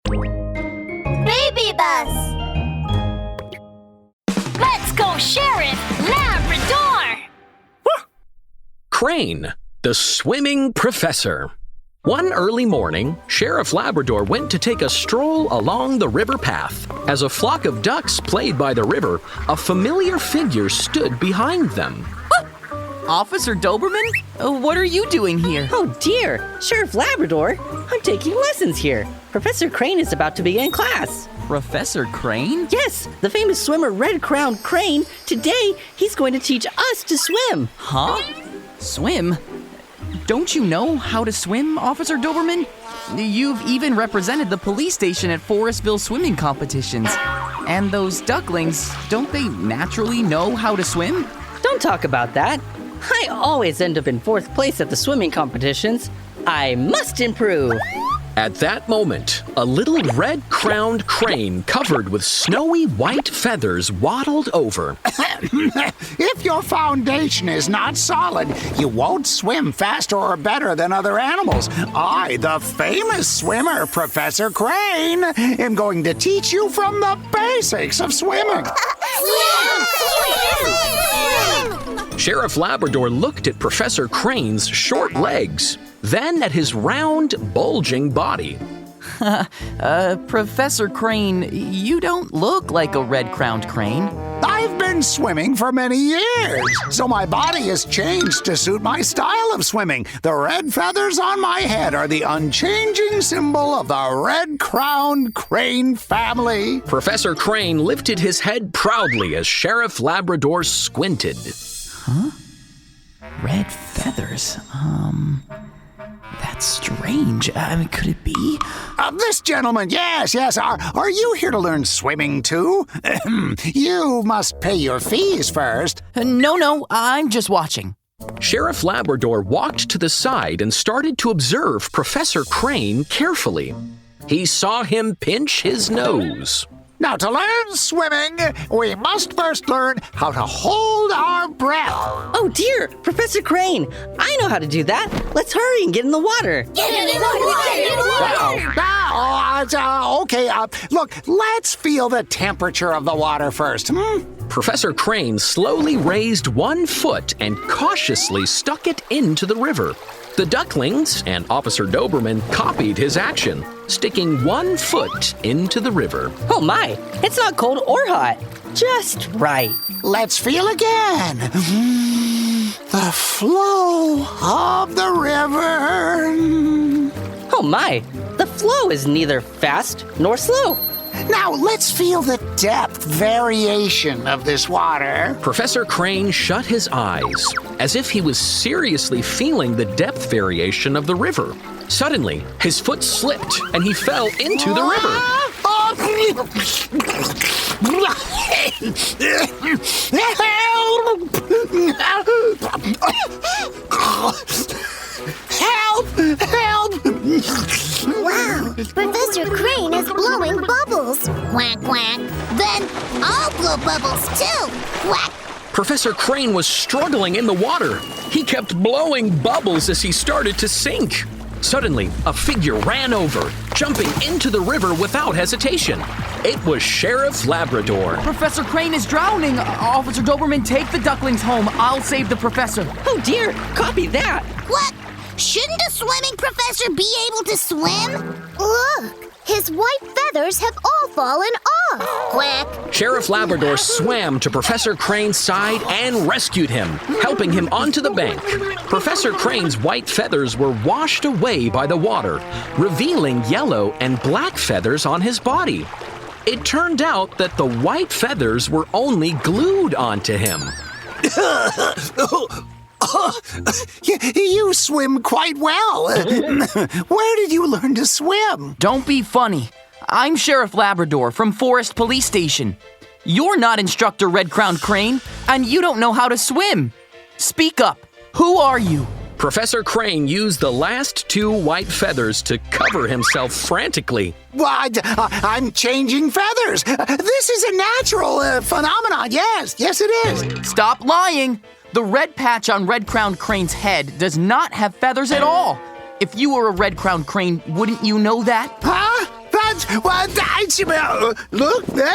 Baby bus! Let's go, Sheriff Labrador! Crane, the swimming professor. One early morning, Sheriff Labrador went to take a stroll along the river path. As a flock of ducks played by the river, a familiar figure stood behind them. Officer Doberman? What are you doing here? Oh dear, Sheriff Labrador. I'm taking lessons here. Professor Crane is about to begin class. Professor Crane? Yes, the famous swimmer red-crowned Crane. Today, he's going to teach us to swim. Huh? Swim? Don't you know how to swim, Officer Doberman? You've even represented the police station at Forestville swimming competitions. And those ducklings, don't they naturally know how to swim? Don't talk about that. I always end up in 4th place at the swimming competitions. I must improve. At that moment, a little red-crowned crane covered with snowy white feathers waddled over. If your foundation is not solid, you won't swim faster or better than other animals. I, the famous swimmer, Professor Crane, am going to teach you from the basics of swimming. Sheriff Labrador looked at Professor Crane's short legs, then at his round, bulging body. Professor Crane, you don't look like a red-crowned crane. I've been swimming for many years, so my body has changed to suit my style of swimming. The red feathers on my head are the unchanging symbol of the red-crowned crane family. Professor Crane lifted his head proudly as Sheriff Labrador squinted. Huh? Red feathers? That's strange. Could it be? This gentleman, yes. Are you here to learn swimming too? You must pay your fees first. No, I'm just watching. Sheriff Labrador walked to the side and started to observe Professor Crane carefully. He saw him pinch his nose. Now, to learn swimming, we must first learn how to hold our breath. Oh dear, Professor Crane. I know how to do that. Let's hurry and get in the water. Okay, look, let's feel the temperature of the water first. Professor Crane slowly raised one foot and cautiously stuck it into the river. The ducklings and Officer Doberman copied his action, sticking one foot into the river. Oh my, it's not cold or hot. Just right. Let's feel again. The flow of the river. Oh my, the flow is neither fast nor slow. Now let's feel the depth variation of this water. Professor Crane shut his eyes, as if he was seriously feeling the depth variation of the river. Suddenly, his foot slipped and he fell into the river. Help! Wow, Professor Crane is blowing bubbles. Quack, quack. Then I'll blow bubbles too. Quack. Professor Crane was struggling in the water. He kept blowing bubbles as he started to sink. Suddenly, a figure ran over, jumping into the river without hesitation. It was Sheriff Labrador. Professor Crane is drowning. Officer Doberman, take the ducklings home. I'll save the professor. Oh dear, copy that. What? Shouldn't a swimming professor be able to swim? Look, his white feathers have all fallen off. Quack. Sheriff Labrador swam to Professor Crane's side and rescued him, helping him onto the bank. Professor Crane's white feathers were washed away by the water, revealing yellow and black feathers on his body. It turned out that the white feathers were only glued onto him. You swim quite well. Where did you learn to swim? Don't be funny. I'm Sheriff Labrador from Forest Police Station. You're not Instructor Red-Crowned Crane, and you don't know how to swim. Speak up. Who are you? Professor Crane used the last two white feathers to cover himself frantically. Well, I'm changing feathers. This is a natural phenomenon. Yes, it is. Stop lying. The red patch on Red-Crowned Crane's head does not have feathers at all. If you were a red-crowned crane, wouldn't you know that? Huh? Look there.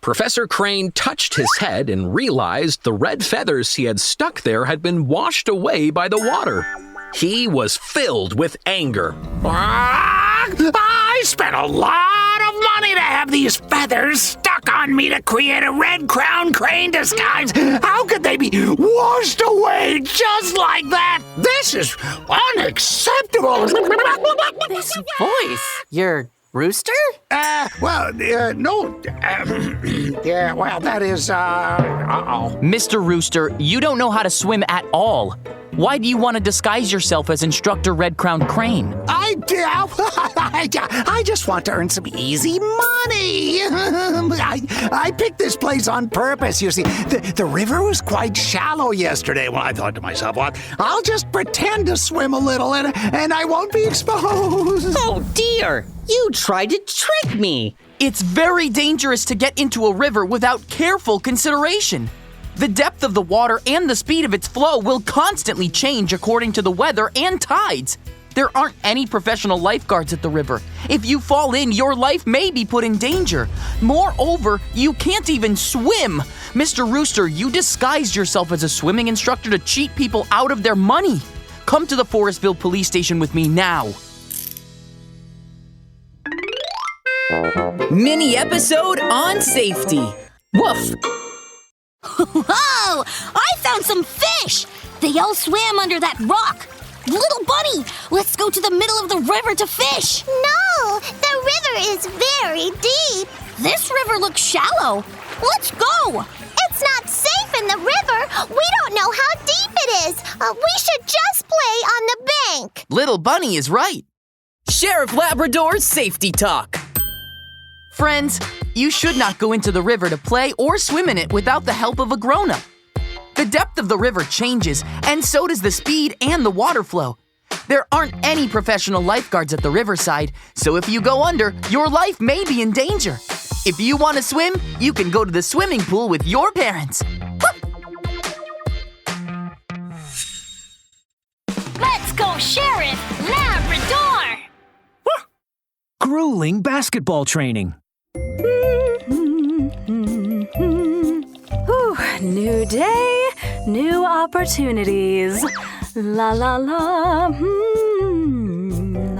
Professor Crane touched his head and realized the red feathers he had stuck there had been washed away by the water. He was filled with anger. I spent a lot of money to have these feathers stuck on me to create a red-crowned crane disguise. How could they be washed away just like that? This is unacceptable. This voice, your rooster? No. Yeah, well, that is, Mr. Rooster, you don't know how to swim at all. Why do you want to disguise yourself as Instructor Red-Crowned Crane? I just want to earn some easy money. I picked this place on purpose, you see. The river was quite shallow yesterday. Well, I thought to myself, well, I'll just pretend to swim a little and I won't be exposed. Oh dear! You tried to trick me! It's very dangerous to get into a river without careful consideration. The depth of the water and the speed of its flow will constantly change according to the weather and tides. There aren't any professional lifeguards at the river. If you fall in, your life may be put in danger. Moreover, you can't even swim. Mr. Rooster, you disguised yourself as a swimming instructor to cheat people out of their money. Come to the Forestville police station with me now. Mini episode on safety. Woof. Whoa! I found some fish! They all swam under that rock. Little Bunny, let's go to the middle of the river to fish. No, the river is very deep. This river looks shallow. Let's go. It's not safe in the river. We don't know how deep it is. We should just play on the bank. Little Bunny is right. Sheriff Labrador Safety Talk. Friends, you should not go into the river to play or swim in it without the help of a grown-up. The depth of the river changes, and so does the speed and the water flow. There aren't any professional lifeguards at the riverside, so if you go under, your life may be in danger. If you want to swim, you can go to the swimming pool with your parents. Let's go, Sheriff Labrador! Grueling basketball training. New day, new opportunities. La la la. La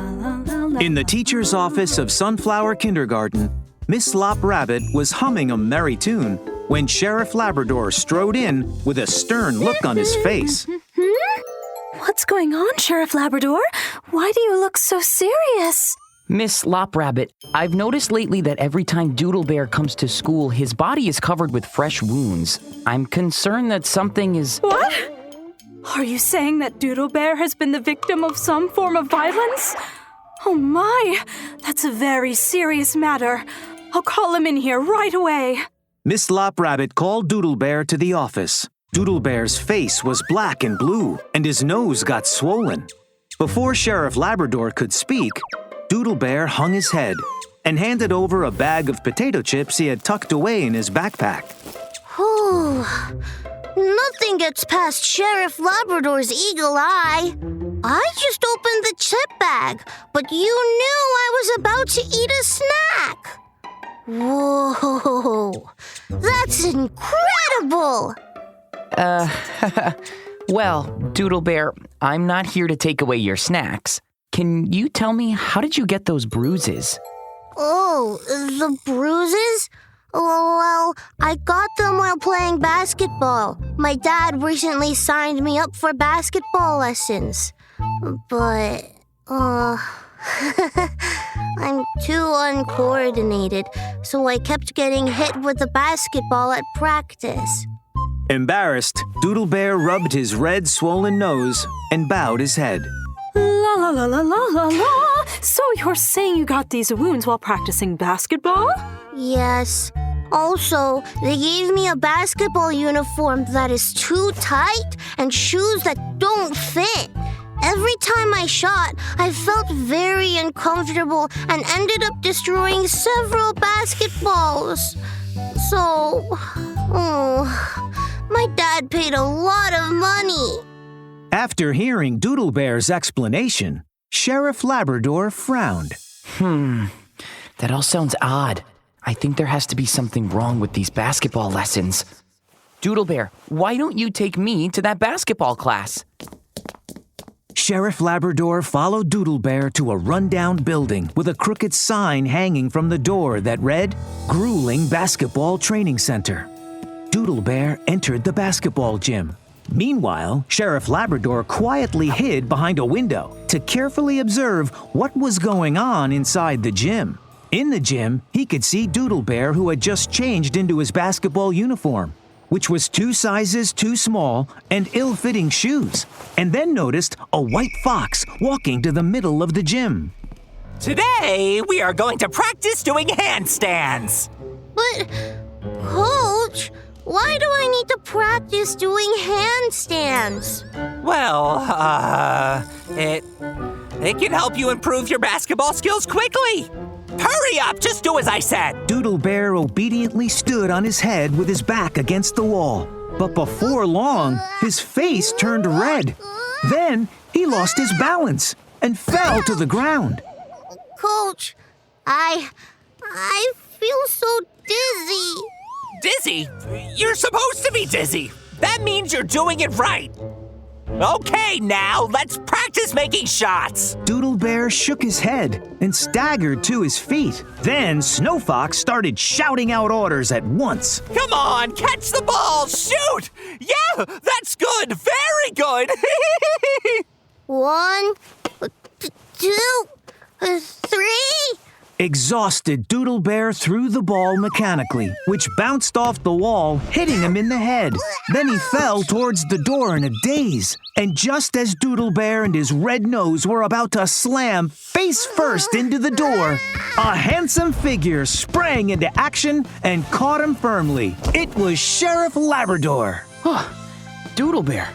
la la la. In the teacher's office of Sunflower Kindergarten, Miss Lop Rabbit was humming a merry tune when Sheriff Labrador strode in with a stern look on his face. What's going on, Sheriff Labrador? Why do you look so serious? Miss Lop Rabbit, I've noticed lately that every time Doodle Bear comes to school, his body is covered with fresh wounds. I'm concerned that something is... What? Are you saying that Doodle Bear has been the victim of some form of violence? Oh my, that's a very serious matter. I'll call him in here right away. Miss Lop Rabbit called Doodle Bear to the office. Doodle Bear's face was black and blue, and his nose got swollen. Before Sheriff Labrador could speak, Doodle Bear hung his head and handed over a bag of potato chips he had tucked away in his backpack. Whew. Nothing gets past Sheriff Labrador's eagle eye. I just opened the chip bag, but you knew I was about to eat a snack. Whoa, that's incredible! Well, Doodle Bear, I'm not here to take away your snacks. Can you tell me, how did you get those bruises? Oh, the bruises? Well, I got them while playing basketball. My dad recently signed me up for basketball lessons. But, I'm too uncoordinated, so I kept getting hit with the basketball at practice. Embarrassed, Doodle Bear rubbed his red, swollen nose and bowed his head. La la la la la la la. So you're saying you got these wounds while practicing basketball? Yes. Also, they gave me a basketball uniform that is too tight and shoes that don't fit. Every time I shot, I felt very uncomfortable and ended up destroying several basketballs. So, my dad paid a lot of money. After hearing Doodle Bear's explanation, Sheriff Labrador frowned. That all sounds odd. I think there has to be something wrong with these basketball lessons. Doodle Bear, why don't you take me to that basketball class? Sheriff Labrador followed Doodle Bear to a rundown building with a crooked sign hanging from the door that read, Grueling Basketball Training Center. Doodle Bear entered the basketball gym. Meanwhile, Sheriff Labrador quietly hid behind a window to carefully observe what was going on inside the gym. In the gym, he could see Doodle Bear, who had just changed into his basketball uniform, which was 2 sizes too small and ill-fitting shoes, and then noticed a white fox walking to the middle of the gym. Today, we are going to practice doing handstands. But, Coach, why do I need to practice doing handstands? Well, it can help you improve your basketball skills quickly. Hurry up, just do as I said. Doodle Bear obediently stood on his head with his back against the wall. But before long, his face turned red. Then he lost his balance and fell to the ground. Coach, I feel so dizzy. Dizzy? You're supposed to be dizzy. That means you're doing it right. Okay, now let's practice making shots. Doodle Bear shook his head and staggered to his feet. Then Snow Fox started shouting out orders at once. Come on, catch the ball, shoot! Yeah, that's good, very good. 1, 2, 3. Exhausted, Doodle Bear threw the ball mechanically, which bounced off the wall, hitting him in the head. Then he fell towards the door in a daze. And just as Doodle Bear and his red nose were about to slam face first into the door, a handsome figure sprang into action and caught him firmly. It was Sheriff Labrador. Doodle Bear,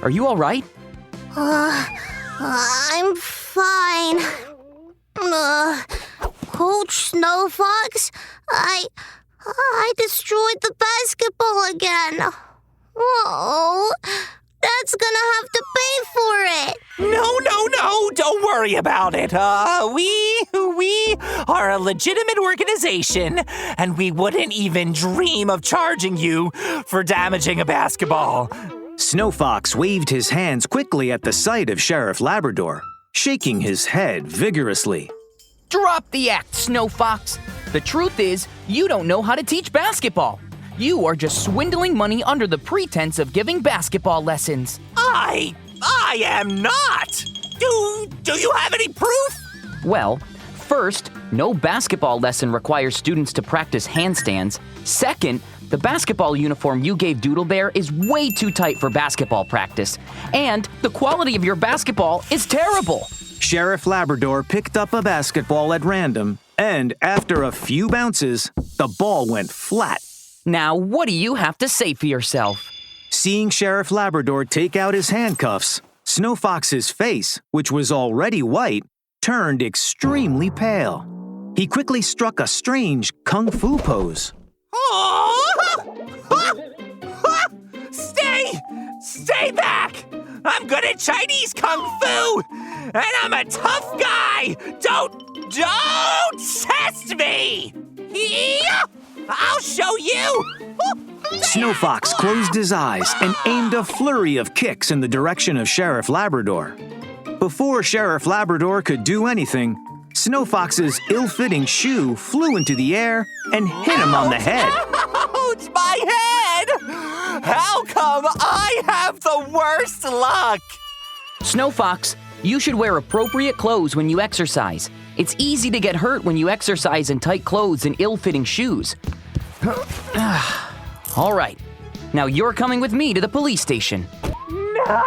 are you all right? I'm fine. Coach Snow Fox, I destroyed the basketball again. Oh, Dad's gonna have to pay for it. No, don't worry about it. We are a legitimate organization, and we wouldn't even dream of charging you for damaging a basketball. Snow Fox waved his hands quickly at the sight of Sheriff Labrador, shaking his head vigorously. Drop the act, Snow Fox. The truth is, you don't know how to teach basketball. You are just swindling money under the pretense of giving basketball lessons. I am not! Do you have any proof? Well, first, no basketball lesson requires students to practice handstands. Second, the basketball uniform you gave Doodle Bear is way too tight for basketball practice. And the quality of your basketball is terrible. Sheriff Labrador picked up a basketball at random, and after a few bounces, the ball went flat. Now, what do you have to say for yourself? Seeing Sheriff Labrador take out his handcuffs, Snow Fox's face, which was already white, turned extremely pale. He quickly struck a strange kung fu pose. Stay back! I'm good at Chinese kung fu, and I'm a tough guy. Don't test me! I'll show you! Snow Fox closed his eyes and aimed a flurry of kicks in the direction of Sheriff Labrador. Before Sheriff Labrador could do anything, Snow Fox's ill-fitting shoe flew into the air and hit him on the head. Ouch, my head! How come I have the worst luck? Snow Fox, you should wear appropriate clothes when you exercise. It's easy to get hurt when you exercise in tight clothes and ill-fitting shoes. All right, now you're coming with me to the police station. No!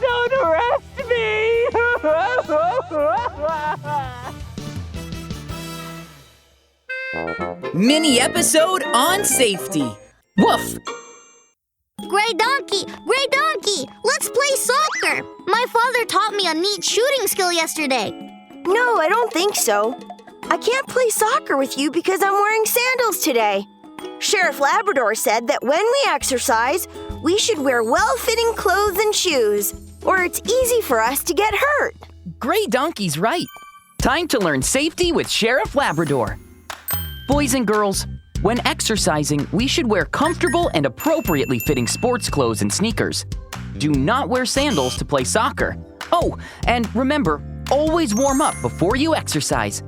Don't arrest me! Mini episode on safety. Woof! Gray Donkey, let's play soccer. My father taught me a neat shooting skill yesterday. No, I don't think so. I can't play soccer with you because I'm wearing sandals today. Sheriff Labrador said that when we exercise, we should wear well-fitting clothes and shoes, or it's easy for us to get hurt. Gray Donkey's right. Time to learn safety with Sheriff Labrador. Boys and girls, when exercising, we should wear comfortable and appropriately fitting sports clothes and sneakers. Do not wear sandals to play soccer. Oh, and remember, always warm up before you exercise.